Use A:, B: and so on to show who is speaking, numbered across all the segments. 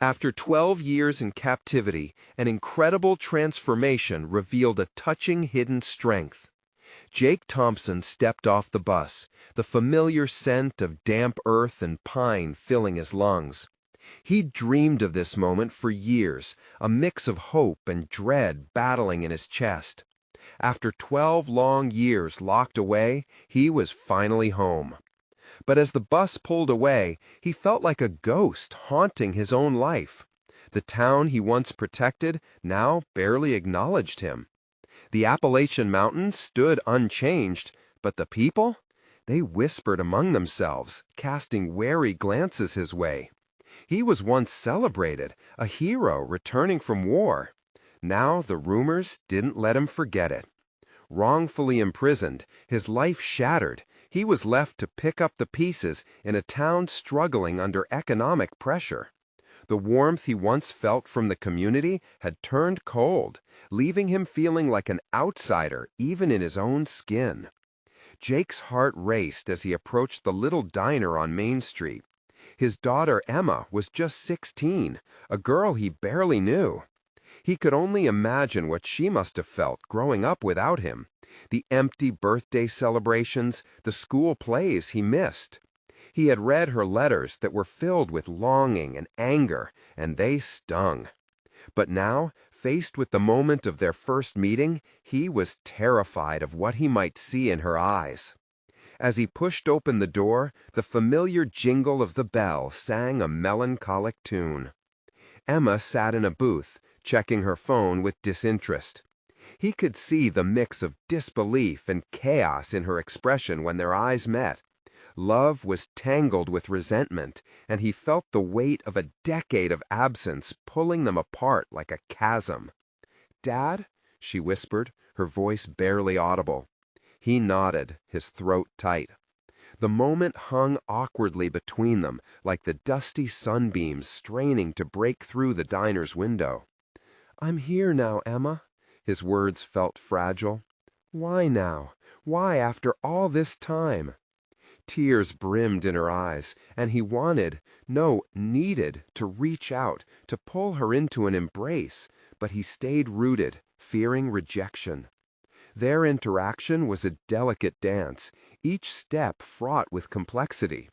A: After 12 years in captivity, an incredible transformation revealed a touching hidden strength. Jake Thompson stepped off the bus, the familiar scent of damp earth and pine filling his lungs. He'd dreamed of this moment for years, a mix of hope and dread battling in his chest. After 12 long years locked away, he was finally home. But as the bus pulled away, he felt like a ghost haunting his own life. The town he once protected now barely acknowledged him. The Appalachian Mountains stood unchanged, but the people? They whispered among themselves, casting wary glances his way. He was once celebrated, a hero returning from war. Now the rumors didn't let him forget it. Wrongfully imprisoned, his life shattered, he was left to pick up the pieces in a town struggling under economic pressure. The warmth he once felt from the community had turned cold, leaving him feeling like an outsider even in his own skin. Jake's heart raced as he approached the little diner on Main Street. His daughter Emma was just 16, a girl he barely knew. He could only imagine what she must have felt growing up without him. The empty birthday celebrations, the school plays he missed. He had read her letters that were filled with longing and anger, and they stung. But now, faced with the moment of their first meeting, he was terrified of what he might see in her eyes. As he pushed open the door, the familiar jingle of the bell sang a melancholic tune. Emma sat in a booth, checking her phone with disinterest. He could see the mix of disbelief and chaos in her expression when their eyes met. Love was tangled with resentment, and he felt the weight of a decade of absence pulling them apart like a chasm. "Dad?" she whispered, her voice barely audible. He nodded, his throat tight. The moment hung awkwardly between them, like the dusty sunbeams straining to break through the diner's window. "I'm here now, Emma." His words felt fragile. "Why now? Why after all this time?" Tears brimmed in her eyes, and he wanted, no, needed, to reach out, to pull her into an embrace, but he stayed rooted, fearing rejection. Their interaction was a delicate dance, each step fraught with complexity.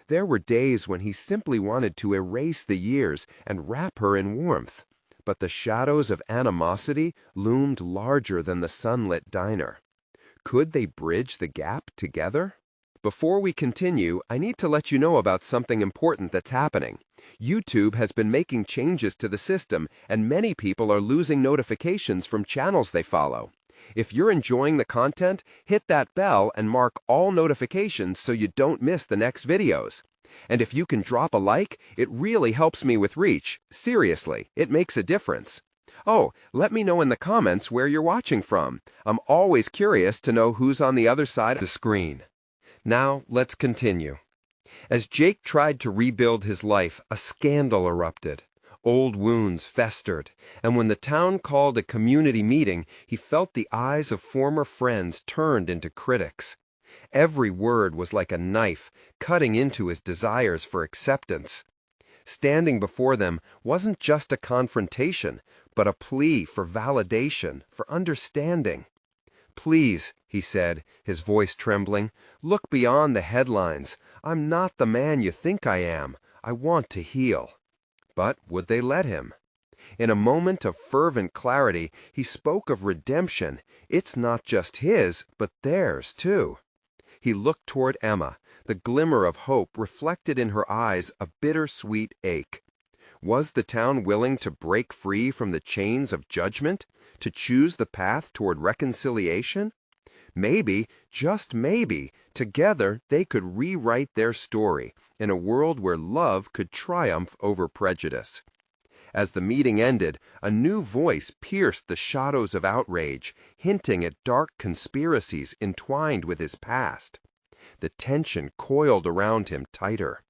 A: There were days when he simply wanted to erase the years and wrap her in warmth, but the shadows of animosity loomed larger than the sunlit diner. Could they bridge the gap together? Before we continue, I need to let you know about something important that's happening. YouTube has been making changes to the system, and many people are losing notifications from channels they follow. If you're enjoying the content, hit that bell and mark all notifications so you don't miss the next videos. And if you can drop a like, it really helps me with reach. Seriously, it makes a difference. Oh, let me know in the comments where you're watching from. I'm always curious to know who's on the other side of the screen. Now, let's continue. As Jake tried to rebuild his life, a scandal erupted. Old wounds festered, and when the town called a community meeting, he felt the eyes of former friends turned into critics. Every word was like a knife, cutting into his desires for acceptance. Standing before them wasn't just a confrontation, but a plea for validation, for understanding. "Please," he said, his voice trembling, "look beyond the headlines. I'm not the man you think I am. I want to heal." But would they let him? In a moment of fervent clarity, he spoke of redemption. It's not just his, but theirs, too. He looked toward Emma, the glimmer of hope reflected in her eyes a bittersweet ache. Was the town willing to break free from the chains of judgment, to choose the path toward reconciliation? Maybe, just maybe, together they could rewrite their story in a world where love could triumph over prejudice. As the meeting ended, a new voice pierced the shadows of outrage, hinting at dark conspiracies entwined with his past. The tension coiled around him tighter.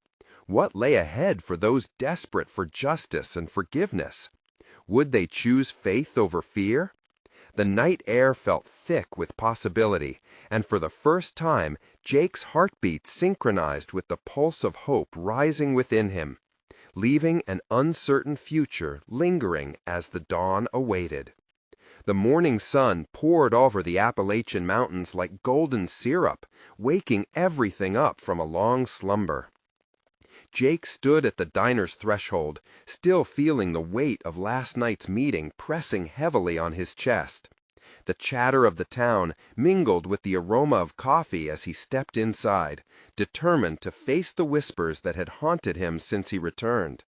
A: What lay ahead for those desperate for justice and forgiveness? Would they choose faith over fear? The night air felt thick with possibility, and for the first time, Jake's heartbeat synchronized with the pulse of hope rising within him. leaving an uncertain future lingering as the dawn awaited. The morning sun poured over the Appalachian Mountains like golden syrup, waking everything up from a long slumber. Jake stood at the diner's threshold, still feeling the weight of last night's meeting pressing heavily on his chest. The chatter of the town mingled with the aroma of coffee as he stepped inside, determined to face the whispers that had haunted him since he returned.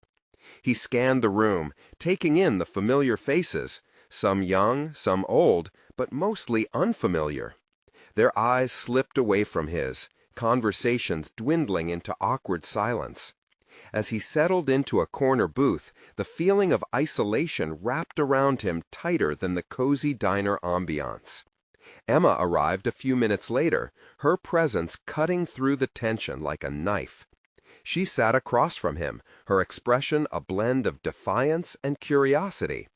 A: He scanned the room, taking in the familiar faces, some young, some old, but mostly unfamiliar. Their eyes slipped away from his, conversations dwindling into awkward silence. As he settled into a corner booth, the feeling of isolation wrapped around him tighter than the cozy diner ambiance. Emma arrived a few minutes later, her presence cutting through the tension like a knife. She sat across from him, her expression a blend of defiance and curiosity.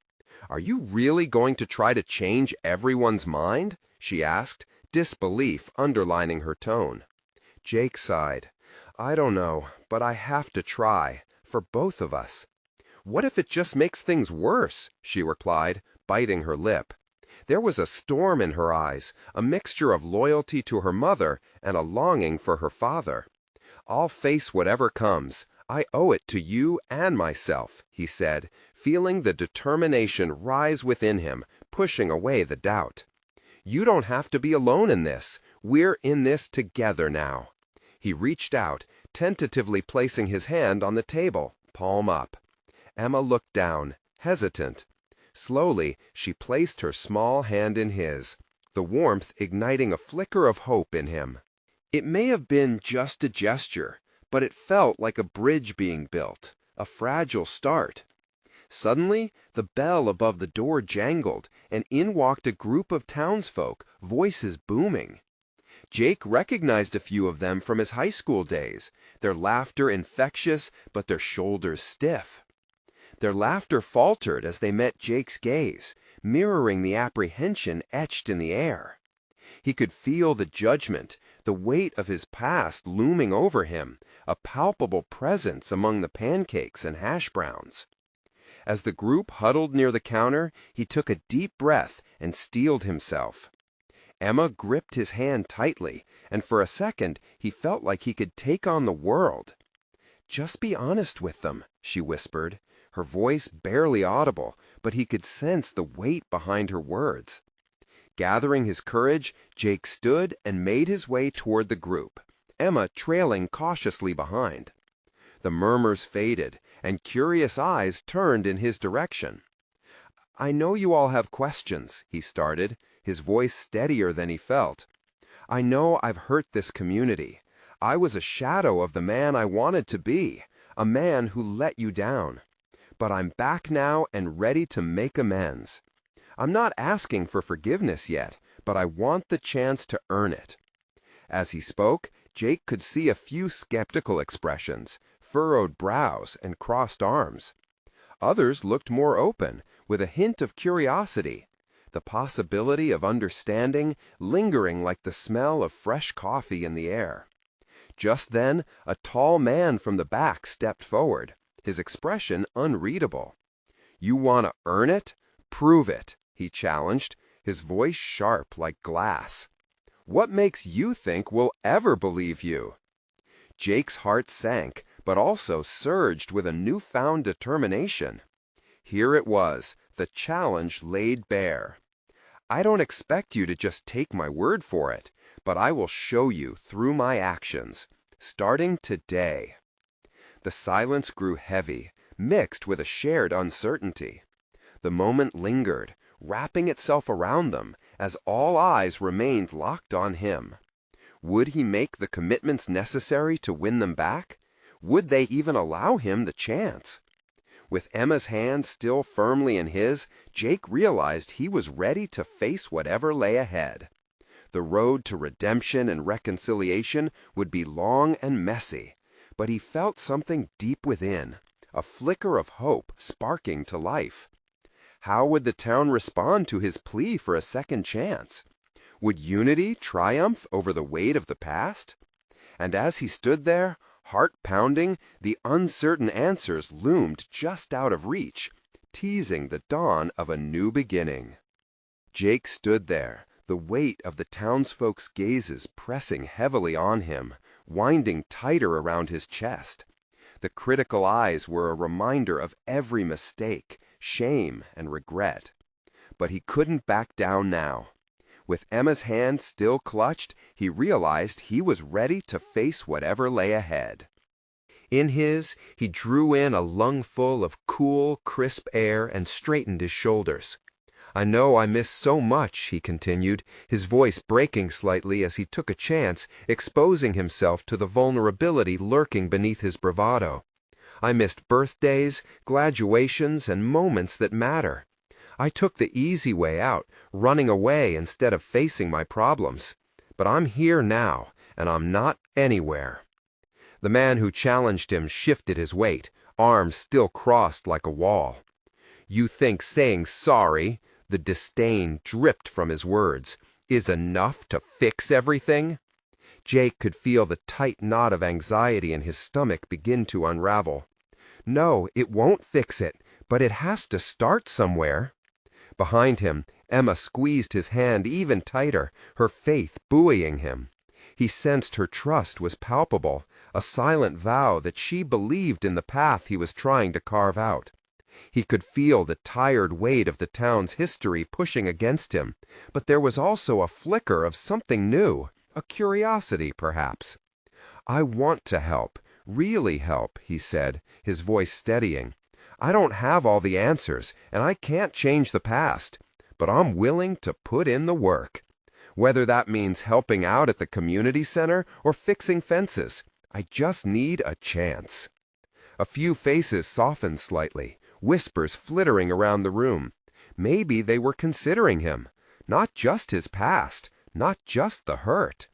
A: "Are you really going to try to change everyone's mind?" she asked, disbelief underlining her tone. Jake sighed. "I don't know, but I have to try, for both of us." "What if it just makes things worse?" she replied, biting her lip. There was a storm in her eyes, a mixture of loyalty to her mother and a longing for her father. "I'll face whatever comes. I owe it to you and myself," he said, feeling the determination rise within him, pushing away the doubt. "You don't have to be alone in this. We're in this together now." He reached out, tentatively placing his hand on the table, palm up. Emma looked down, hesitant. Slowly, she placed her small hand in his, the warmth igniting a flicker of hope in him. It may have been just a gesture, but it felt like a bridge being built, a fragile start. Suddenly, the bell above the door jangled, and in walked a group of townsfolk, voices booming. Jake recognized a few of them from his high school days, their laughter infectious, but their shoulders stiff. Their laughter faltered as they met Jake's gaze, mirroring the apprehension etched in the air. He could feel the judgment, the weight of his past looming over him, a palpable presence among the pancakes and hash browns. As the group huddled near the counter, he took a deep breath and steeled himself. Emma gripped his hand tightly, and for a second he felt like he could take on the world. "Just be honest with them," she whispered, her voice barely audible, but he could sense the weight behind her words. Gathering his courage, Jake stood and made his way toward the group, Emma trailing cautiously behind. The murmurs faded, and curious eyes turned in his direction. "I know you all have questions," he started, his voice steadier than he felt. "I know I've hurt this community. I was a shadow of the man I wanted to be, a man who let you down. But I'm back now and ready to make amends. I'm not asking for forgiveness yet, but I want the chance to earn it." As he spoke, Jake could see a few skeptical expressions, furrowed brows and crossed arms. Others looked more open, with a hint of curiosity, the possibility of understanding lingering like the smell of fresh coffee in the air. Just then, a tall man from the back stepped forward, his expression unreadable. "You want to earn it? Prove it," he challenged, his voice sharp like glass. "What makes you think we'll ever believe you?" Jake's heart sank, but also surged with a newfound determination. Here it was, the challenge laid bare. "I don't expect you to just take my word for it, but I will show you through my actions, starting today." The silence grew heavy, mixed with a shared uncertainty. The moment lingered, wrapping itself around them, as all eyes remained locked on him. Would he make the commitments necessary to win them back? Would they even allow him the chance? With Emma's hand still firmly in his, Jake realized he was ready to face whatever lay ahead. The road to redemption and reconciliation would be long and messy, but he felt something deep within, a flicker of hope sparking to life. How would the town respond to his plea for a second chance? Would unity triumph over the weight of the past? And as he stood there, Heart pounding, the uncertain answers loomed just out of reach, teasing the dawn of a new beginning. Jake stood there, the weight of the townsfolk's gazes pressing heavily on him, winding tighter around his chest. The critical eyes were a reminder of every mistake, shame, and regret. But he couldn't back down now. With Emma's hand still clutched, he realized he was ready to face whatever lay ahead. In his, he drew in a lungful of cool, crisp air and straightened his shoulders. "I know I miss so much," he continued, his voice breaking slightly as he took a chance, exposing himself to the vulnerability lurking beneath his bravado. "I missed birthdays, graduations, and moments that matter. I took the easy way out, running away instead of facing my problems. But I'm here now, and I'm not anywhere." The man who challenged him shifted his weight, arms still crossed like a wall. "You think saying sorry," the disdain dripped from his words, "is enough to fix everything?" Jake could feel the tight knot of anxiety in his stomach begin to unravel. "No, it won't fix it, but it has to start somewhere." Behind him, Emma squeezed his hand even tighter, her faith buoying him. He sensed her trust was palpable, a silent vow that she believed in the path he was trying to carve out. He could feel the tired weight of the town's history pushing against him, but there was also a flicker of something new, a curiosity, perhaps. "I want to help, really help," he said, his voice steadying. "I don't have all the answers, and I can't change the past, but I'm willing to put in the work. Whether that means helping out at the community center or fixing fences, I just need a chance." A few faces softened slightly, whispers flittering around the room. Maybe they were considering him, not just his past, not just the hurt.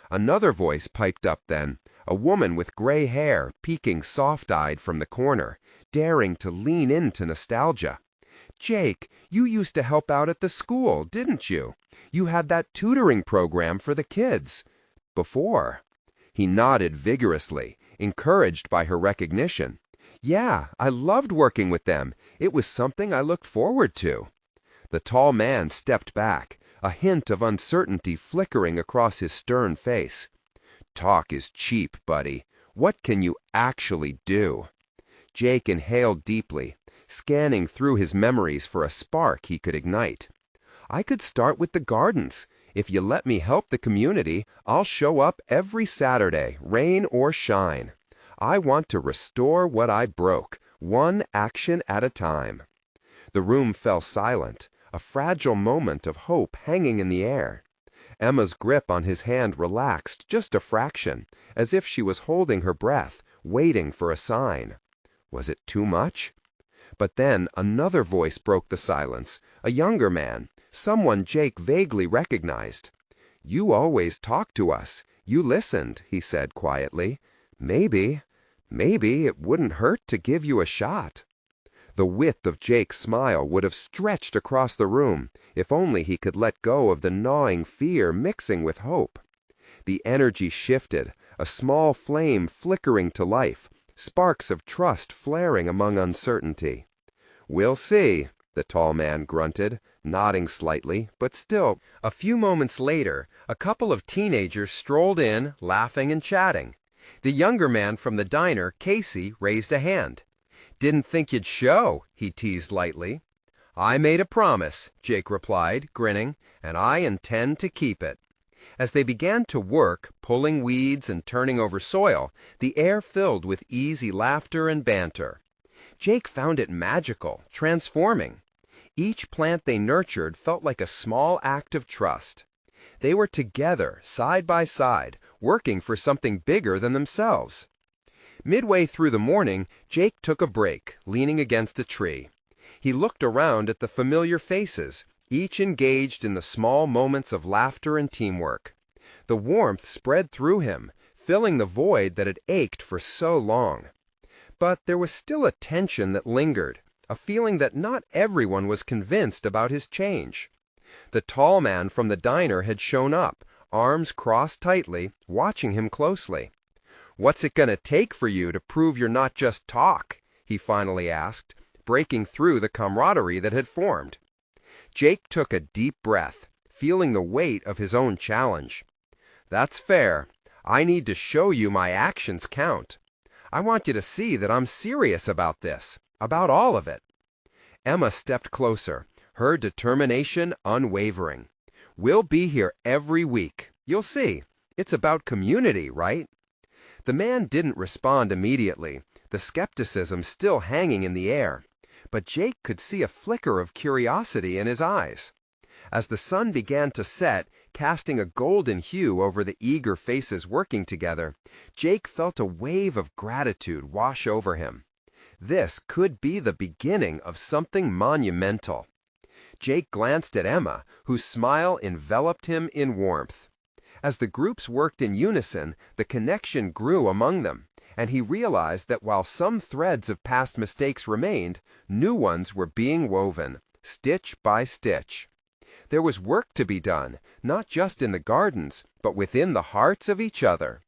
A: Another voice piped up then, a woman with gray hair peeking soft-eyed from the corner, daring to lean into nostalgia. "Jake, you used to help out at the school, didn't you? You had that tutoring program for the kids. Before." He nodded vigorously, encouraged by her recognition. "Yeah, I loved working with them. It was something I looked forward to." The tall man stepped back, a hint of uncertainty flickering across his stern face. "Talk is cheap, buddy. What can you actually do?" Jake inhaled deeply, scanning through his memories for a spark he could ignite. "I could start with the gardens. If you let me help the community, I'll show up every Saturday, rain or shine. I want to restore what I broke, one action at a time." The room fell silent, a fragile moment of hope hanging in the air. Emma's grip on his hand relaxed just a fraction, as if she was holding her breath, waiting for a sign. Was it too much? But then another voice broke the silence, a younger man, someone Jake vaguely recognized. "You always talked to us. You listened," he said quietly. Maybe it wouldn't hurt to give you a shot." The width of Jake's smile would have stretched across the room, if only he could let go of the gnawing fear mixing with hope. The energy shifted, a small flame flickering to life, sparks of trust flaring among uncertainty. "We'll see," the tall man grunted, nodding slightly, but still. A few moments later, a couple of teenagers strolled in, laughing and chatting. The younger man from the diner, Casey, raised a hand. "Didn't think you'd show," he teased lightly. "I made a promise," Jake replied, grinning, "and I intend to keep it." As they began to work, pulling weeds and turning over soil, the air filled with easy laughter and banter. Jake found it magical, transforming. Each plant they nurtured felt like a small act of trust. They were together, side by side, working for something bigger than themselves. Midway through the morning, Jake took a break, leaning against a tree. He looked around at the familiar faces, each engaged in the small moments of laughter and teamwork. The warmth spread through him, filling the void that had ached for so long. But there was still a tension that lingered, a feeling that not everyone was convinced about his change. The tall man from the diner had shown up, arms crossed tightly, watching him closely. "What's it gonna take for you to prove you're not just talk?" he finally asked, breaking through the camaraderie that had formed. Jake took a deep breath, feeling the weight of his own challenge. "That's fair. I need to show you my actions count. I want you to see that I'm serious about this, about all of it." Emma stepped closer, her determination unwavering. "We'll be here every week. You'll see. It's about community, right?" The man didn't respond immediately, the skepticism still hanging in the air. But Jake could see a flicker of curiosity in his eyes. As the sun began to set, casting a golden hue over the eager faces working together, Jake felt a wave of gratitude wash over him. This could be the beginning of something monumental. Jake glanced at Emma, whose smile enveloped him in warmth. As the groups worked in unison, the connection grew among them, and he realized that while some threads of past mistakes remained, new ones were being woven, stitch by stitch. There was work to be done, not just in the gardens, but within the hearts of each other.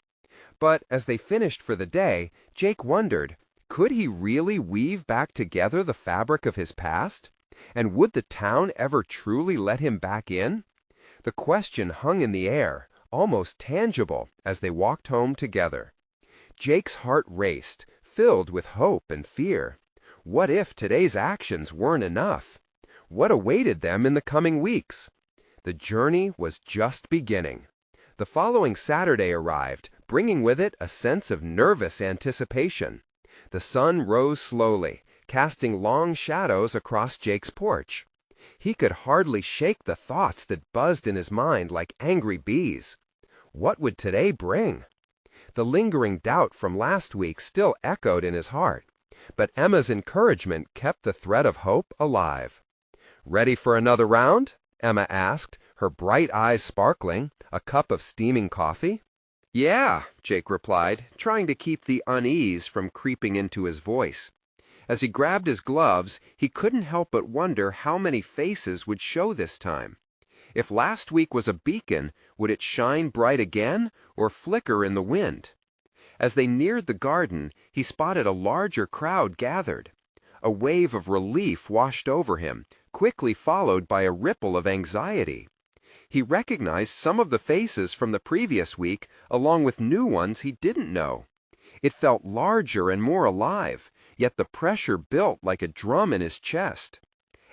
A: But as they finished for the day, Jake wondered, could he really weave back together the fabric of his past? And would the town ever truly let him back in? The question hung in the air, almost tangible, as they walked home together. Jake's heart raced, filled with hope and fear. What if today's actions weren't enough? What awaited them in the coming weeks? The journey was just beginning. The following Saturday arrived, bringing with it a sense of nervous anticipation. The sun rose slowly, casting long shadows across Jake's porch. He could hardly shake the thoughts that buzzed in his mind like angry bees. What would today bring? The lingering doubt from last week still echoed in his heart, but Emma's encouragement kept the thread of hope alive. "Ready for another round?" Emma asked, her bright eyes sparkling, a cup of steaming coffee. "Yeah," Jake replied, trying to keep the unease from creeping into his voice. As he grabbed his gloves, he couldn't help but wonder how many faces would show this time. If last week was a beacon, would it shine bright again or flicker in the wind? As they neared the garden, he spotted a larger crowd gathered. A wave of relief washed over him, quickly followed by a ripple of anxiety. He recognized some of the faces from the previous week, along with new ones he didn't know. It felt larger and more alive, yet the pressure built like a drum in his chest.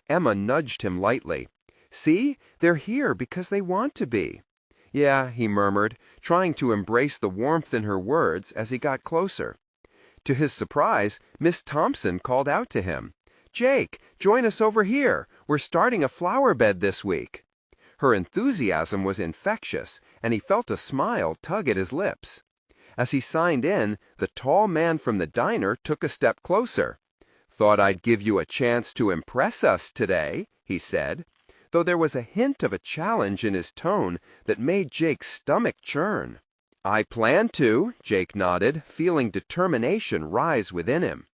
A: Emma nudged him lightly. "See, they're here because they want to be." "Yeah," he murmured, trying to embrace the warmth in her words as he got closer. To his surprise, Miss Thompson called out to him, "Jake, join us over here. We're starting a flower bed this week." Her enthusiasm was infectious, and he felt a smile tug at his lips. As he signed in, the tall man from the diner took a step closer. "Thought I'd give you a chance to impress us today," he said, though there was a hint of a challenge in his tone that made Jake's stomach churn. "I plan to," Jake nodded, feeling determination rise within him.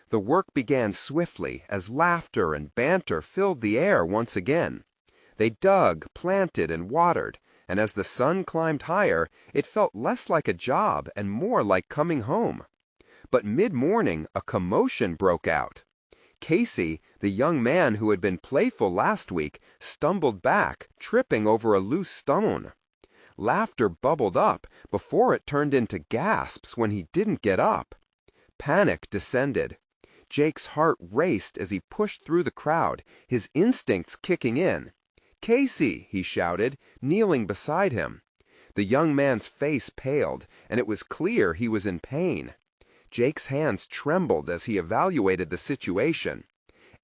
A: The work began swiftly as laughter and banter filled the air once again. They dug, planted, and watered, and as the sun climbed higher, it felt less like a job and more like coming home. But mid-morning, a commotion broke out. Casey, the young man who had been playful last week, stumbled back, tripping over a loose stone. Laughter bubbled up before it turned into gasps when he didn't get up. Panic descended. Jake's heart raced as he pushed through the crowd, his instincts kicking in. "Casey!" he shouted, kneeling beside him. The young man's face paled, and it was clear he was in pain. Jake's hands trembled as he evaluated the situation.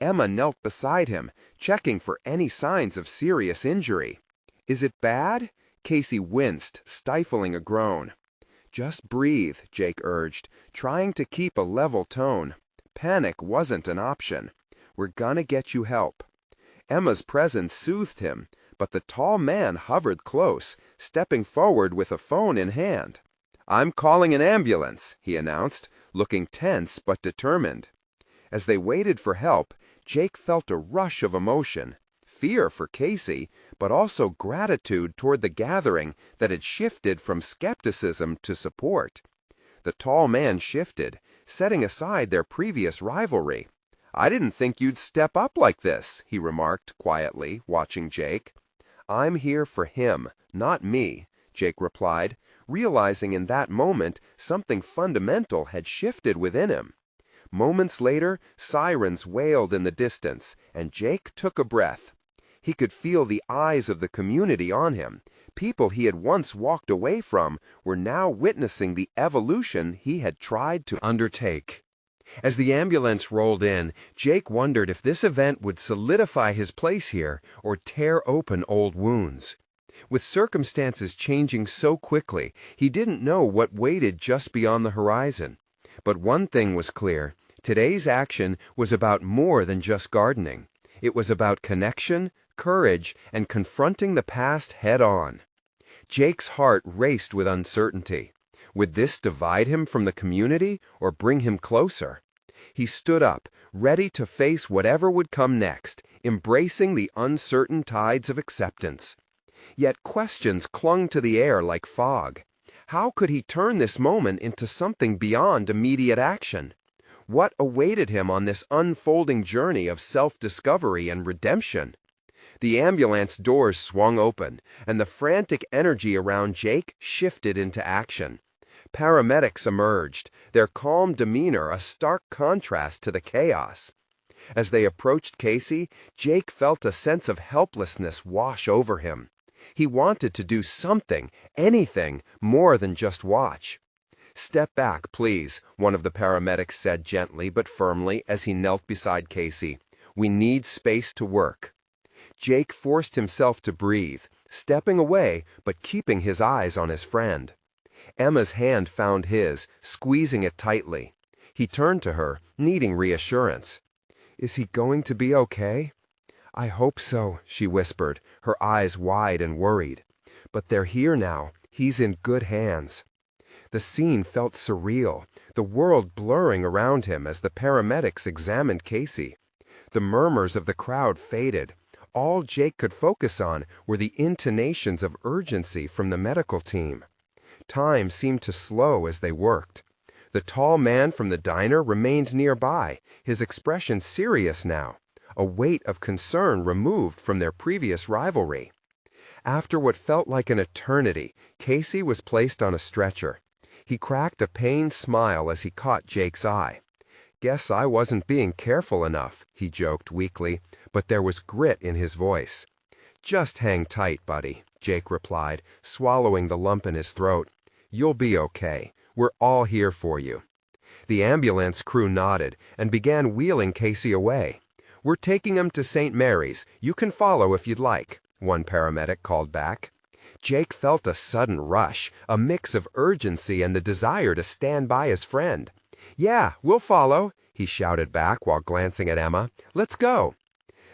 A: Emma knelt beside him, checking for any signs of serious injury. "Is it bad?" Casey winced, stifling a groan. "Just breathe," Jake urged, trying to keep a level tone. Panic wasn't an option. "We're gonna get you help." Emma's presence soothed him, but the tall man hovered close, stepping forward with a phone in hand. "I'm calling an ambulance," he announced, looking tense but determined. As they waited for help, Jake felt a rush of emotion, fear for Casey, but also gratitude toward the gathering that had shifted from skepticism to support. The tall man shifted, setting aside their previous rivalry. "I didn't think you'd step up like this," he remarked quietly, watching Jake. "I'm here for him, not me," Jake replied, realizing in that moment something fundamental had shifted within him. Moments later, sirens wailed in the distance, and Jake took a breath. He could feel the eyes of the community on him. People he had once walked away from were now witnessing the evolution he had tried to undertake. As the ambulance rolled in, Jake wondered if this event would solidify his place here or tear open old wounds. With circumstances changing so quickly, he didn't know what waited just beyond the horizon. But one thing was clear: today's action was about more than just gardening. It was about connection, courage, and confronting the past head-on. Jake's heart raced with uncertainty. Would this divide him from the community or bring him closer? He stood up, ready to face whatever would come next, embracing the uncertain tides of acceptance. Yet questions clung to the air like fog. How could he turn this moment into something beyond immediate action? What awaited him on this unfolding journey of self-discovery and redemption? The ambulance doors swung open, and the frantic energy around Jake shifted into action. Paramedics emerged, their calm demeanor a stark contrast to the chaos. As they approached Casey, Jake felt a sense of helplessness wash over him. He wanted to do something, anything, more than just watch. "Step back, please," one of the paramedics said gently but firmly as he knelt beside Casey. "We need space to work." Jake forced himself to breathe, stepping away but keeping his eyes on his friend. Emma's hand found his, squeezing it tightly. He turned to her, needing reassurance. "Is he going to be okay?" "I hope so," she whispered, her eyes wide and worried. "But they're here now. He's in good hands." The scene felt surreal, the world blurring around him as the paramedics examined Casey. The murmurs of the crowd faded. All Jake could focus on were the intonations of urgency from the medical team. Time seemed to slow as they worked. The tall man from the diner remained nearby, his expression serious now, a weight of concern removed from their previous rivalry. After what felt like an eternity, Casey was placed on a stretcher. He cracked a pained smile as he caught Jake's eye. "Guess I wasn't being careful enough," he joked weakly, but there was grit in his voice. "Just hang tight, buddy," Jake replied, swallowing the lump in his throat. "You'll be okay. We're all here for you." The ambulance crew nodded and began wheeling Casey away. "We're taking him to St. Mary's. You can follow if you'd like," one paramedic called back. Jake felt a sudden rush, a mix of urgency and the desire to stand by his friend. "Yeah, we'll follow," he shouted back while glancing at Emma. "Let's go."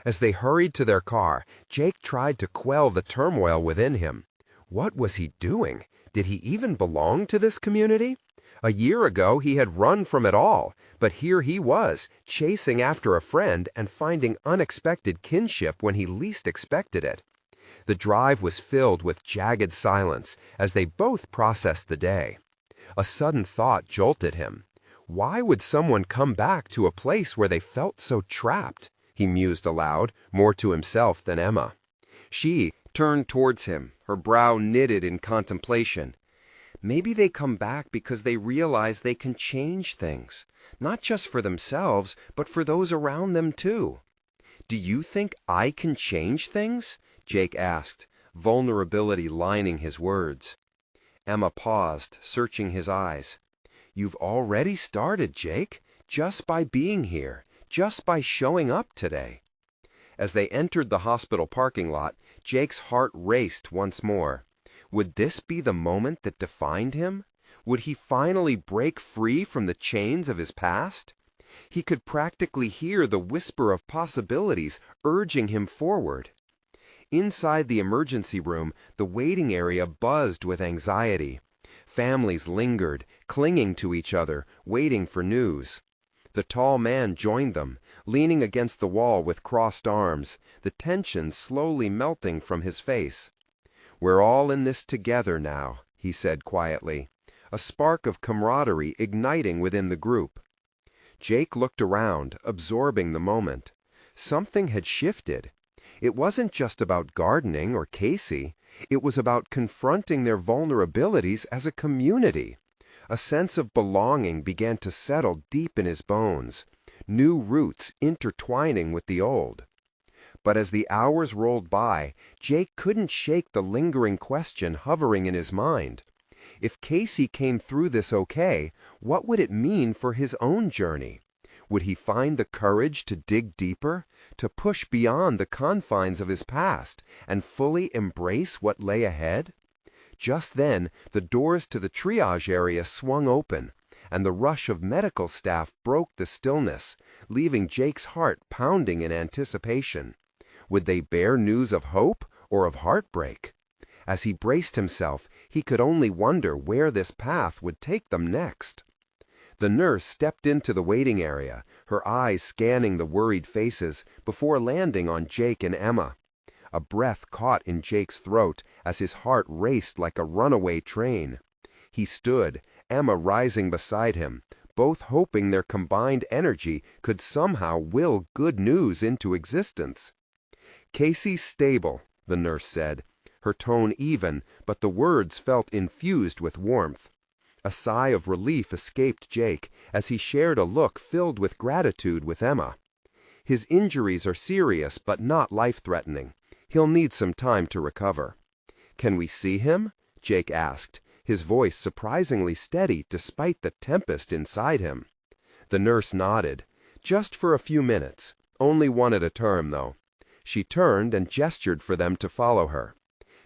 A: As they hurried to their car, Jake tried to quell the turmoil within him. What was he doing? Did he even belong to this community? A year ago he had run from it all, but here he was, chasing after a friend and finding unexpected kinship when he least expected it. The drive was filled with jagged silence as they both processed the day. A sudden thought jolted him. Why would someone come back to a place where they felt so trapped? He mused aloud, more to himself than Emma. She turned towards him, her brow knitted in contemplation. Maybe they come back because they realize they can change things, not just for themselves, but for those around them too. "Do you think I can change things?" Jake asked, vulnerability lining his words. Emma paused, searching his eyes. "You've already started, Jake, just by being here, just by showing up today." As they entered the hospital parking lot, Jake's heart raced once more. Would this be the moment that defined him? Would he finally break free from the chains of his past? He could practically hear the whisper of possibilities urging him forward. Inside the emergency room, the waiting area buzzed with anxiety. Families lingered, clinging to each other, waiting for news. The tall man joined them, leaning against the wall with crossed arms, the tension slowly melting from his face. "We're all in this together now," he said quietly. a spark of camaraderie igniting within the group. Jake looked around, absorbing the moment. Something had shifted. It wasn't just about gardening or Casey. It was about confronting their vulnerabilities as a community. A sense of belonging began to settle deep in his bones, new roots intertwining with the old. But as the hours rolled by, Jake couldn't shake the lingering question hovering in his mind. If Casey came through this okay, what would it mean for his own journey? Would he find the courage to dig deeper, to push beyond the confines of his past, and fully embrace what lay ahead? Just then, the doors to the triage area swung open, and the rush of medical staff broke the stillness, leaving Jake's heart pounding in anticipation. Would they bear news of hope or of heartbreak? As he braced himself, he could only wonder where this path would take them next. The nurse stepped into the waiting area, her eyes scanning the worried faces before landing on Jake and Emma. A breath caught in Jake's throat as his heart raced like a runaway train. He stood, Emma rising beside him, both hoping their combined energy could somehow will good news into existence. "Casey's stable," the nurse said, her tone even, but the words felt infused with warmth. A sigh of relief escaped Jake as he shared a look filled with gratitude with Emma. "His injuries are serious but not life-threatening. He'll need some time to recover." "Can we see him?" Jake asked, his voice surprisingly steady despite the tempest inside him. The nurse nodded. "Just for a few minutes. Only one at a term, though." She turned and gestured for them to follow her.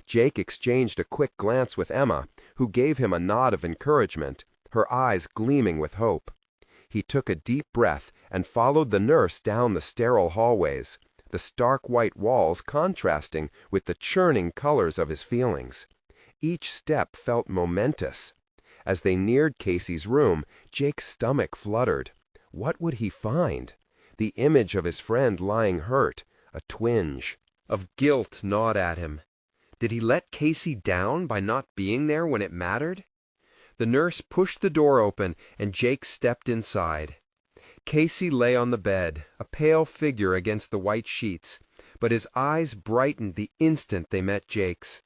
A: Jake exchanged a quick glance with Emma, who gave him a nod of encouragement, her eyes gleaming with hope. He took a deep breath and followed the nurse down the sterile hallways, the stark white walls contrasting with the churning colors of his feelings. Each step felt momentous. As they neared Casey's room, Jake's stomach fluttered. What would he find? The image of his friend lying hurt, a twinge of guilt gnawed at him. Did he let Casey down by not being there when it mattered? The nurse pushed the door open, and Jake stepped inside. Casey lay on the bed, a pale figure against the white sheets, but his eyes brightened the instant they met Jake's.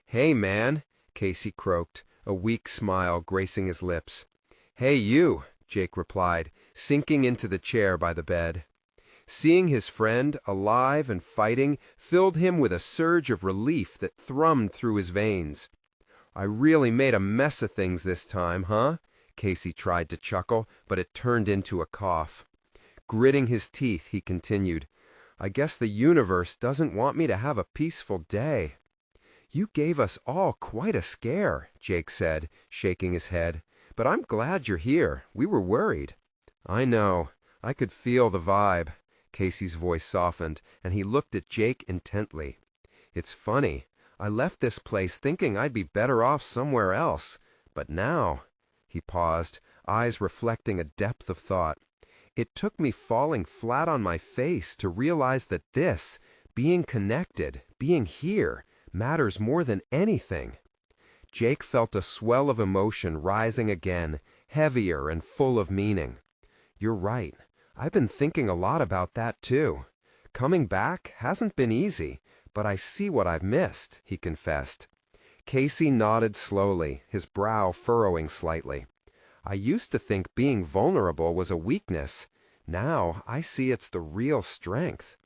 A: "Hey, man," Casey croaked, a weak smile gracing his lips. "Hey, you," Jake replied, sinking into the chair by the bed. Seeing his friend, alive and fighting, filled him with a surge of relief that thrummed through his veins. "I really made a mess of things this time, huh?" Casey tried to chuckle, but it turned into a cough. Gritting his teeth, he continued, "I guess the universe doesn't want me to have a peaceful day." "You gave us all quite a scare," Jake said, shaking his head. "But I'm glad you're here. We were worried." "I know. I could feel the vibe." Casey's voice softened, and he looked at Jake intently. "It's funny. I left this place thinking I'd be better off somewhere else. But now—" He paused, eyes reflecting a depth of thought. "It took me falling flat on my face to realize that this, being connected, being here, matters more than anything." Jake felt a swell of emotion rising again, heavier and full of meaning. "You're right. I've been thinking a lot about that, too. Coming back hasn't been easy, but I see what I've missed," he confessed. Casey nodded slowly, his brow furrowing slightly. "I used to think being vulnerable was a weakness. Now I see it's the real strength."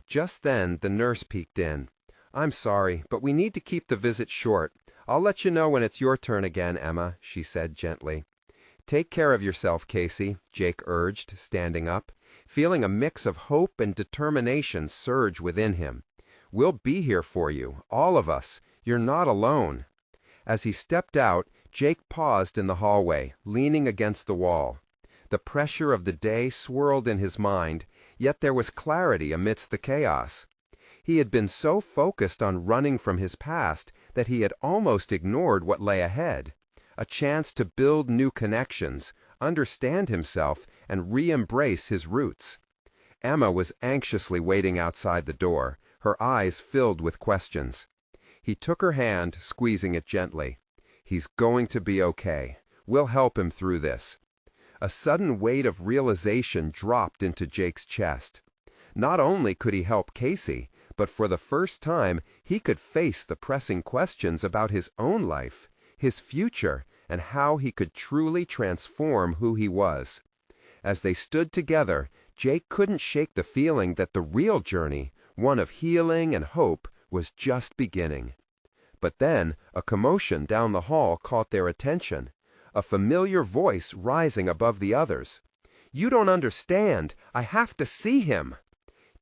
A: Just then, the nurse peeked in. "I'm sorry, but we need to keep the visit short. I'll let you know when it's your turn again, Emma," she said gently. "Take care of yourself, Casey," Jake urged, standing up, feeling a mix of hope and determination surge within him. "We'll be here for you, all of us. You're not alone." As he stepped out, Jake paused in the hallway, leaning against the wall. The pressure of the day swirled in his mind, yet there was clarity amidst the chaos. He had been so focused on running from his past that he had almost ignored what lay ahead. A chance to build new connections, understand himself, and re-embrace his roots. Emma was anxiously waiting outside the door, her eyes filled with questions. He took her hand, squeezing it gently. He's going to be okay. We'll help him through this. A sudden weight of realization dropped into Jake's chest. Not only could he help Casey, but for the first time he could face the pressing questions about his own life, his future, and how he could truly transform who he was. As they stood together, Jake couldn't shake the feeling that the real journey, one of healing and hope, was just beginning. But then a commotion down the hall caught their attention, a familiar voice rising above the others. "You don't understand. I have to see him."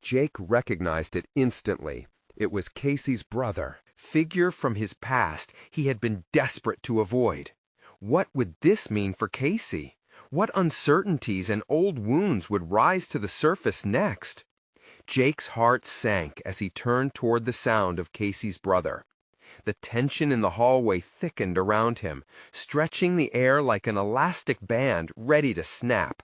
A: Jake recognized it instantly. It was Casey's brother, figure from his past he had been desperate to avoid. What would this mean for Casey? What uncertainties and old wounds would rise to the surface next? Jake's heart sank as he turned toward the sound of Casey's brother. The tension in the hallway thickened around him, stretching the air like an elastic band ready to snap.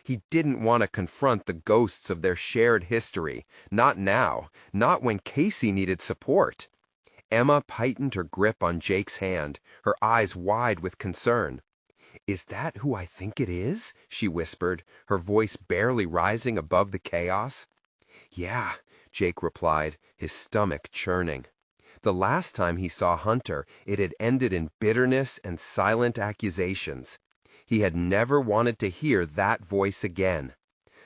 A: He didn't want to confront the ghosts of their shared history, not now, not when Casey needed support. Emma tightened her grip on Jake's hand, her eyes wide with concern. "Is that who I think it is?" she whispered, her voice barely rising above the chaos. "Yeah," Jake replied, his stomach churning. The last time he saw Hunter, it had ended in bitterness and silent accusations. He had never wanted to hear that voice again.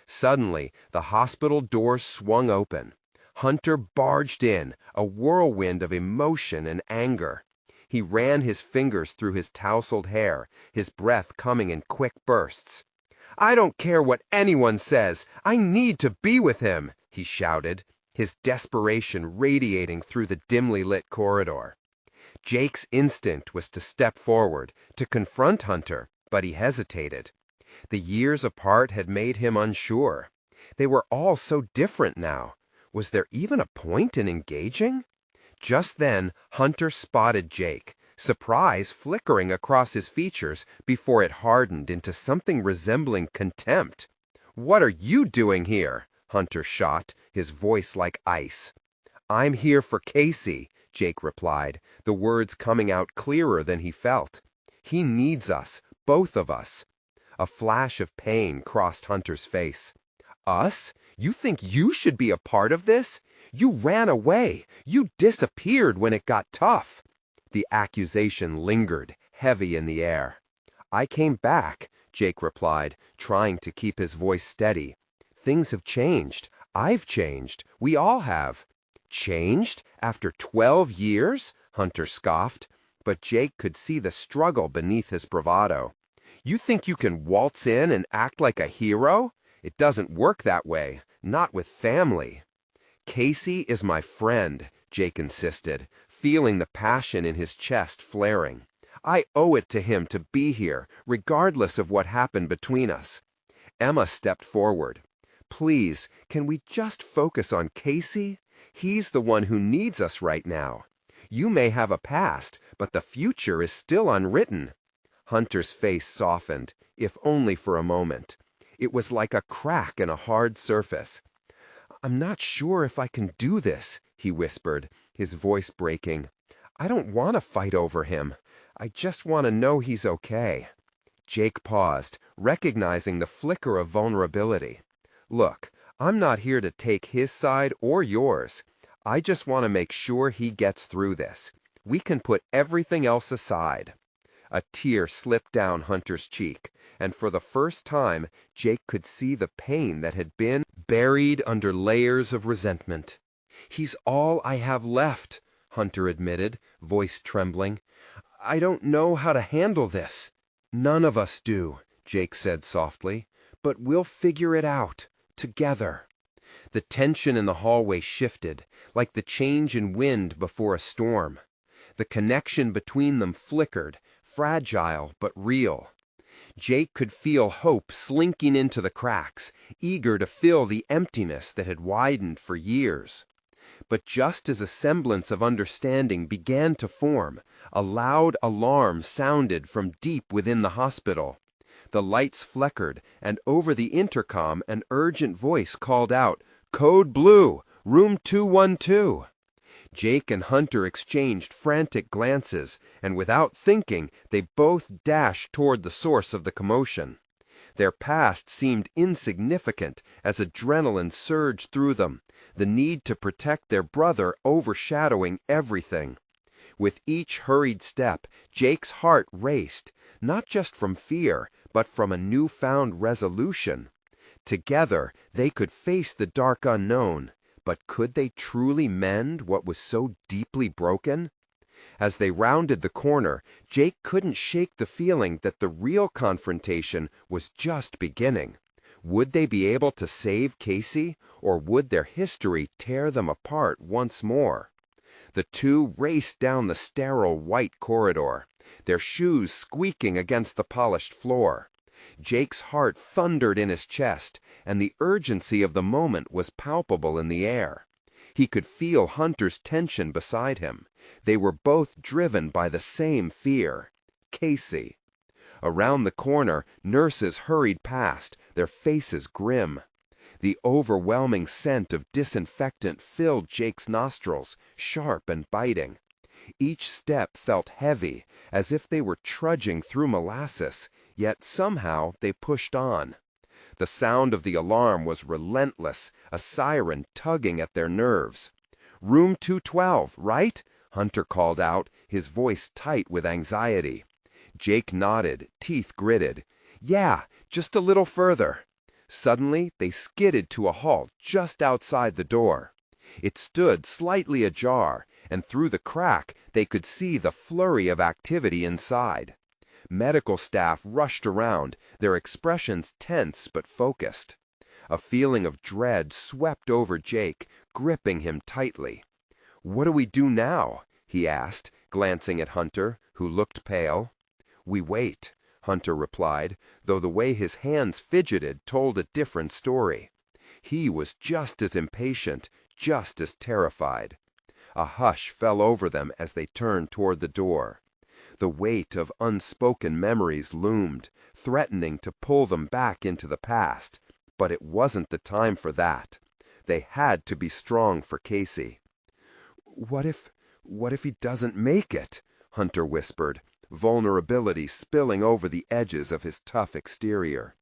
A: Suddenly, the hospital doors swung open. Hunter barged in, a whirlwind of emotion and anger. He ran his fingers through his tousled hair, his breath coming in quick bursts. "I don't care what anyone says. I need to be with him," he shouted, his desperation radiating through the dimly lit corridor. Jake's instinct was to step forward, to confront Hunter, but he hesitated. The years apart had made him unsure. They were all so different now. Was there even a point in engaging? Just then, Hunter spotted Jake, surprise flickering across his features before it hardened into something resembling contempt. "What are you doing here?" Hunter shot, his voice like ice. "I'm here for Casey," Jake replied, the words coming out clearer than he felt. "He needs us, both of us." A flash of pain crossed Hunter's face. "Us? You think you should be a part of this? You ran away. You disappeared when it got tough." The accusation lingered, heavy in the air. "I came back," Jake replied, trying to keep his voice steady. "Things have changed. I've changed. We all have." "Changed? After 12 years?" Hunter scoffed, but Jake could see the struggle beneath his bravado. "You think you can waltz in and act like a hero? It doesn't work that way, not with family." "Casey is my friend," Jake insisted, feeling the passion in his chest flaring. "I owe it to him to be here, regardless of what happened between us." Emma stepped forward. "Please, can we just focus on Casey? He's the one who needs us right now. You may have a past, but the future is still unwritten." Hunter's face softened, if only for a moment. It was like a crack in a hard surface. "I'm not sure if I can do this," he whispered, his voice breaking. "I don't want to fight over him. I just want to know he's okay." Jake paused, recognizing the flicker of vulnerability. "Look, I'm not here to take his side or yours. I just want to make sure he gets through this. We can put everything else aside." A tear slipped down Hunter's cheek, and for the first time, Jake could see the pain that had been buried under layers of resentment. "He's all I have left," Hunter admitted, voice trembling. "I don't know how to handle this." "None of us do," Jake said softly, "but we'll figure it out, together." The tension in the hallway shifted, like the change in wind before a storm. The connection between them flickered, fragile but real. Jake could feel hope slinking into the cracks, eager to fill the emptiness that had widened for years. But just as a semblance of understanding began to form, a loud alarm sounded from deep within the hospital. The lights flickered, and over the intercom an urgent voice called out, "Code Blue, room 212." Jake and Hunter exchanged frantic glances, and without thinking, they both dashed toward the source of the commotion. Their past seemed insignificant as adrenaline surged through them, the need to protect their brother overshadowing everything. With each hurried step, Jake's heart raced, not just from fear, but from a newfound resolution. Together, they could face the dark unknown, but could they truly mend what was so deeply broken? As they rounded the corner, Jake couldn't shake the feeling that the real confrontation was just beginning. Would they be able to save Casey, or would their history tear them apart once more? The two raced down the sterile white corridor, their shoes squeaking against the polished floor. Jake's heart thundered in his chest, and the urgency of the moment was palpable in the air. He could feel Hunter's tension beside him. They were both driven by the same fear: Casey. Around the corner, nurses hurried past, their faces grim. The overwhelming scent of disinfectant filled Jake's nostrils, sharp and biting. Each step felt heavy, as if they were trudging through molasses, yet somehow they pushed on. The sound of the alarm was relentless, a siren tugging at their nerves. "Room 212, right?" Hunter called out, his voice tight with anxiety. Jake nodded, teeth gritted. "Yeah, just a little further." Suddenly, they skidded to a halt just outside the door. It stood slightly ajar, and through the crack they could see the flurry of activity inside. Medical staff rushed around, their expressions tense but focused. A feeling of dread swept over Jake, gripping him tightly. "What do we do now?" he asked, glancing at Hunter, who looked pale. "We wait," Hunter replied, though the way his hands fidgeted told a different story. He was just as impatient, just as terrified. A hush fell over them as they turned toward the door. The weight of unspoken memories loomed, threatening to pull them back into the past, but it wasn't the time for that. They had to be strong for Casey. What if he doesn't make it?" Hunter whispered, vulnerability spilling over the edges of his tough exterior.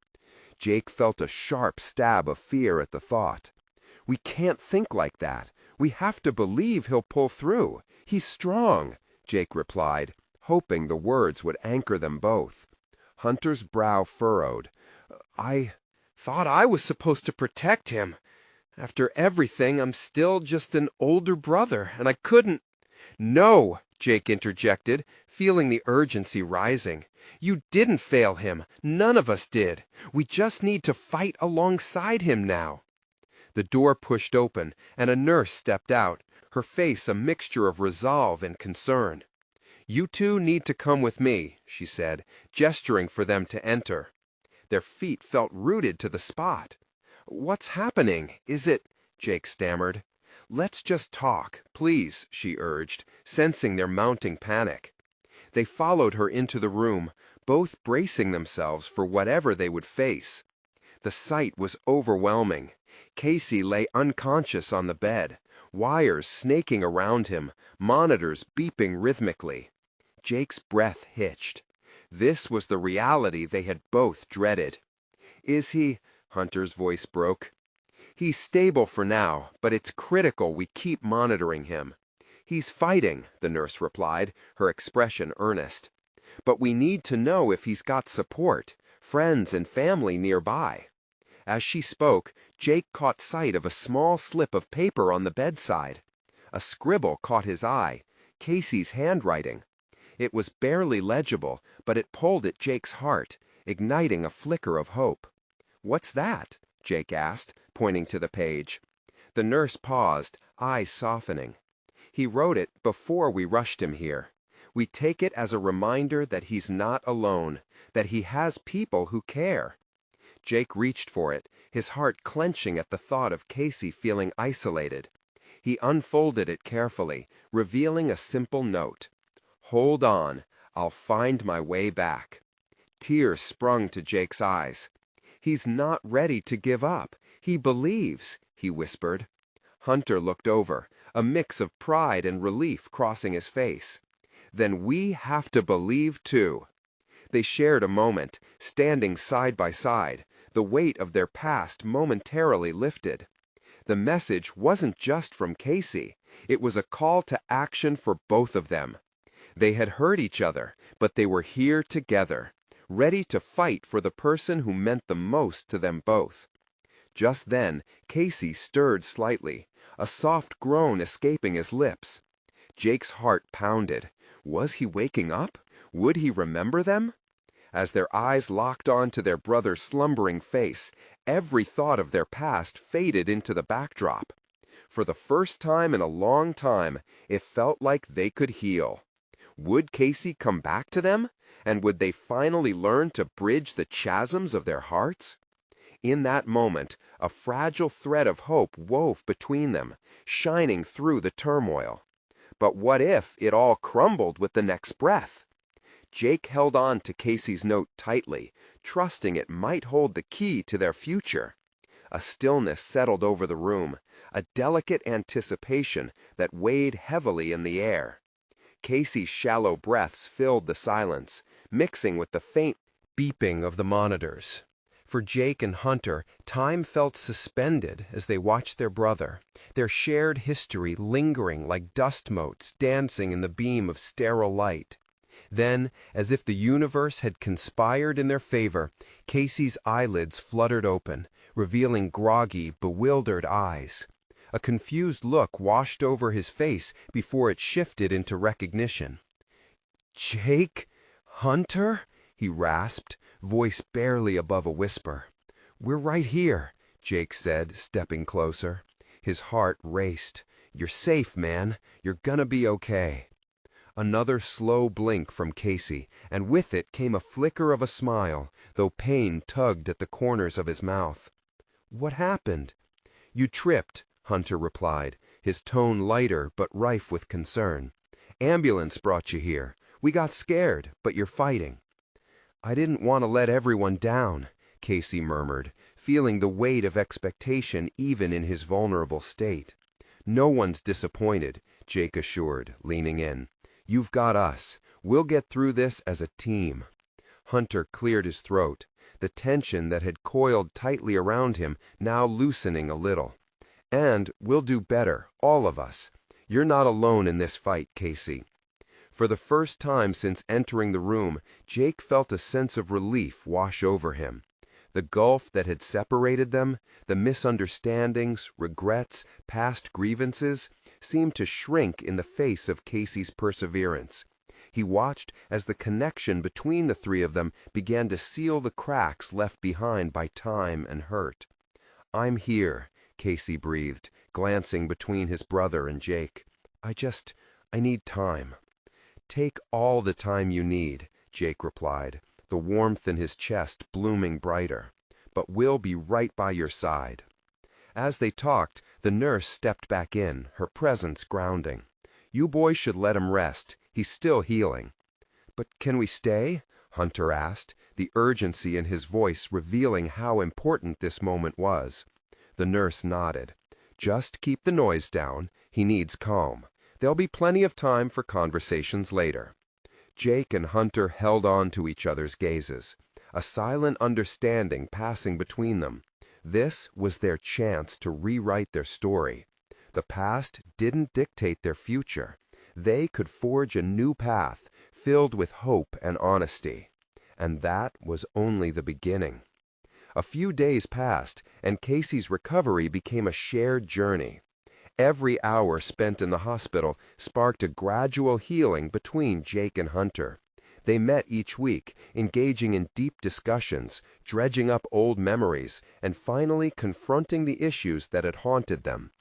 A: Jake felt a sharp stab of fear at the thought. "We can't think like that. We have to believe he'll pull through. He's strong," Jake replied, hoping the words would anchor them both. Hunter's brow furrowed. I thought I was supposed to protect him. After everything, I'm still just an older brother, and I couldn't—" "No," Jake interjected, feeling the urgency rising. "You didn't fail him. None of us did. We just need to fight alongside him now." The door pushed open, and a nurse stepped out, her face a mixture of resolve and concern. "You two need to come with me," she said, gesturing for them to enter. Their feet felt rooted to the spot. "What's happening? Is it—" Jake stammered. "Let's just talk, please," she urged, sensing their mounting panic. They followed her into the room, both bracing themselves for whatever they would face. The sight was overwhelming. Casey lay unconscious on the bed, wires snaking around him, monitors beeping rhythmically. Jake's breath hitched. This was the reality they had both dreaded. "Is he—" Hunter's voice broke. "He's stable for now, but it's critical we keep monitoring him." "He's fighting," the nurse replied, her expression earnest. "But we need to know if he's got support, friends and family nearby." As she spoke, Jake caught sight of a small slip of paper on the bedside. A scribble caught his eye, Casey's handwriting. It was barely legible, but it pulled at Jake's heart, igniting a flicker of hope. "What's that?" Jake asked, pointing to the page. The nurse paused, eyes softening. "He wrote it before we rushed him here. We take it as a reminder that he's not alone, that he has people who care." Jake reached for it, his heart clenching at the thought of Casey feeling isolated. He unfolded it carefully, revealing a simple note. "Hold on, I'll find my way back." Tears sprung to Jake's eyes. "He's not ready to give up. He believes," he whispered. Hunter looked over, a mix of pride and relief crossing his face. "Then we have to believe too." They shared a moment, standing side by side, the weight of their past momentarily lifted. The message wasn't just from Casey, it was a call to action for both of them. They had hurt each other, but they were here together, ready to fight for the person who meant the most to them both. Just then, Casey stirred slightly, a soft groan escaping his lips. Jake's heart pounded. Was he waking up? Would he remember them? As their eyes locked onto their brother's slumbering face, every thought of their past faded into the backdrop. For the first time in a long time, it felt like they could heal. Would Casey come back to them? And would they finally learn to bridge the chasms of their hearts? In that moment, a fragile thread of hope wove between them, shining through the turmoil. But what if it all crumbled with the next breath? Jake held on to Casey's note tightly, trusting it might hold the key to their future. A stillness settled over the room, a delicate anticipation that weighed heavily in the air. Casey's shallow breaths filled the silence, mixing with the faint beeping of the monitors. For Jake and Hunter, time felt suspended as they watched their brother, their shared history lingering like dust motes dancing in the beam of sterile light. Then, as if the universe had conspired in their favor, Casey's eyelids fluttered open, revealing groggy, bewildered eyes. A confused look washed over his face before it shifted into recognition. "Jake? Hunter?" he rasped, voice barely above a whisper. "We're right here," Jake said, stepping closer. His heart raced. "You're safe, man. You're gonna be okay." Another slow blink from Casey, and with it came a flicker of a smile, though pain tugged at the corners of his mouth. "What happened?" "You tripped," Hunter replied, his tone lighter but rife with concern. "Ambulance brought you here. We got scared, but you're fighting." "I didn't want to let everyone down," Casey murmured, feeling the weight of expectation even in his vulnerable state. "No one's disappointed," Jake assured, leaning in. "You've got us. We'll get through this as a team." Hunter cleared his throat, the tension that had coiled tightly around him now loosening a little. "And we'll do better, all of us. You're not alone in this fight, Casey." For the first time since entering the room, Jake felt a sense of relief wash over him. The gulf that had separated them, the misunderstandings, regrets, past grievances, seemed to shrink in the face of Casey's perseverance. He watched as the connection between the three of them began to seal the cracks left behind by time and hurt. "I'm here," Casey breathed, glancing between his brother and Jake. I need time." "Take all the time you need," Jake replied, the warmth in his chest blooming brighter. "But we'll be right by your side." As they talked, the nurse stepped back in, her presence grounding. "You boys should let him rest. He's still healing." "But can we stay?" Hunter asked, the urgency in his voice revealing how important this moment was. The nurse nodded. "Just keep the noise down. He needs calm. There'll be plenty of time for conversations later." Jake and Hunter held on to each other's gazes, a silent understanding passing between them. This was their chance to rewrite their story. The past didn't dictate their future. They could forge a new path, filled with hope and honesty. And that was only the beginning. A few days passed, and Casey's recovery became a shared journey. Every hour spent in the hospital sparked a gradual healing between Jake and Hunter. They met each week, engaging in deep discussions, dredging up old memories, and finally confronting the issues that had haunted them.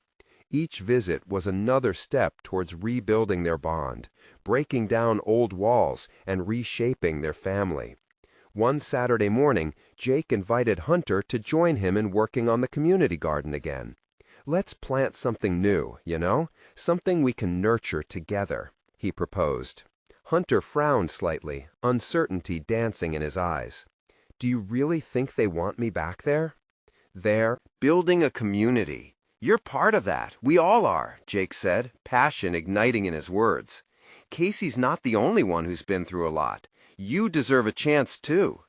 A: Each visit was another step towards rebuilding their bond, breaking down old walls, and reshaping their family. One Saturday morning, Jake invited Hunter to join him in working on the community garden again. "Let's plant something new, something we can nurture together," he proposed. Hunter frowned slightly, uncertainty dancing in his eyes. "Do you really think they want me back there?" "They're building a community," You're part of that. We all are, Jake said, passion igniting in his words. Casey's not the only one who's been through a lot. You deserve a chance, too.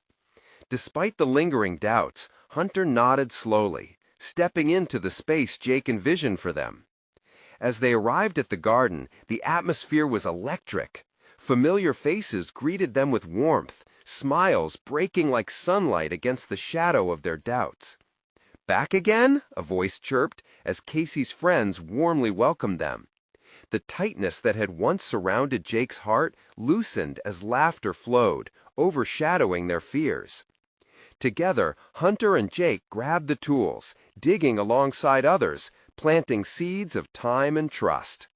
A: Despite the lingering doubts, Hunter nodded slowly, stepping into the space Jake envisioned for them. As they arrived at the garden, the atmosphere was electric. Familiar faces greeted them with warmth, smiles breaking like sunlight against the shadow of their doubts. "Back again?" a voice chirped as Casey's friends warmly welcomed them. The tightness that had once surrounded Jake's heart loosened as laughter flowed, overshadowing their fears. Together, Hunter and Jake grabbed the tools, digging alongside others, planting seeds of time and trust.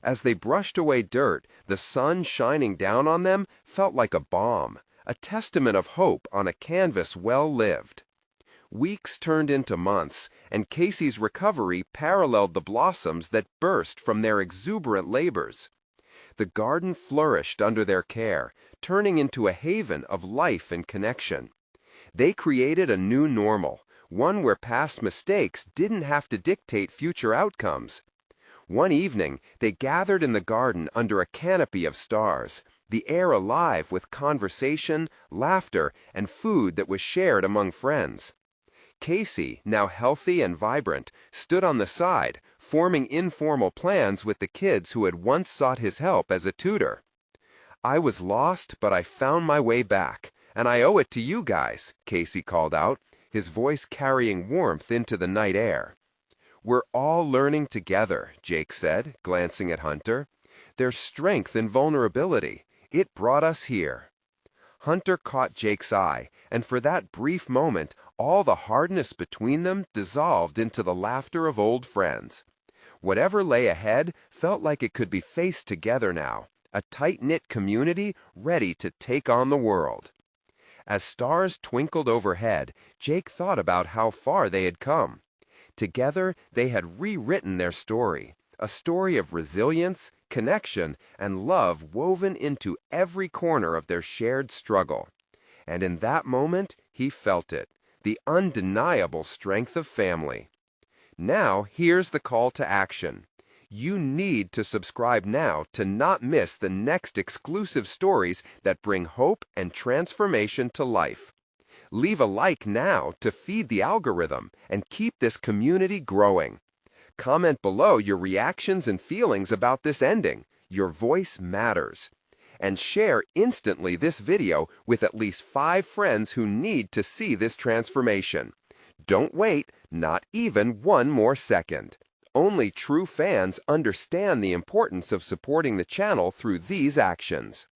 A: As they brushed away dirt, the sun shining down on them felt like a balm, a testament of hope on a canvas well lived. Weeks turned into months, and Casey's recovery paralleled the blossoms that burst from their exuberant labors. The garden flourished under their care, turning into a haven of life and connection. They created a new normal, one where past mistakes didn't have to dictate future outcomes. One evening, they gathered in the garden under a canopy of stars, the air alive with conversation, laughter, and food that was shared among friends. Casey, now healthy and vibrant, stood on the side, forming informal plans with the kids who had once sought his help as a tutor. "I was lost, but I found my way back, and I owe it to you guys," Casey called out, his voice carrying warmth into the night air. "We're all learning together," Jake said, glancing at Hunter. "There's strength in vulnerability. It brought us here." Hunter caught Jake's eye, and for that brief moment, all the hardness between them dissolved into the laughter of old friends. Whatever lay ahead felt like it could be faced together now, a tight-knit community ready to take on the world. As stars twinkled overhead, Jake thought about how far they had come. Together, they had rewritten their story, a story of resilience, connection, and love woven into every corner of their shared struggle. And in that moment, he felt it, the undeniable strength of family. Now, here's the call to action. You need to subscribe now to not miss the next exclusive stories that bring hope and transformation to life. Leave a like now to feed the algorithm and keep this community growing. Comment below your reactions and feelings about this ending. Your voice matters. And share instantly this video with at least 5 friends who need to see this transformation. Don't wait, not even one more second. Only true fans understand the importance of supporting the channel through these actions.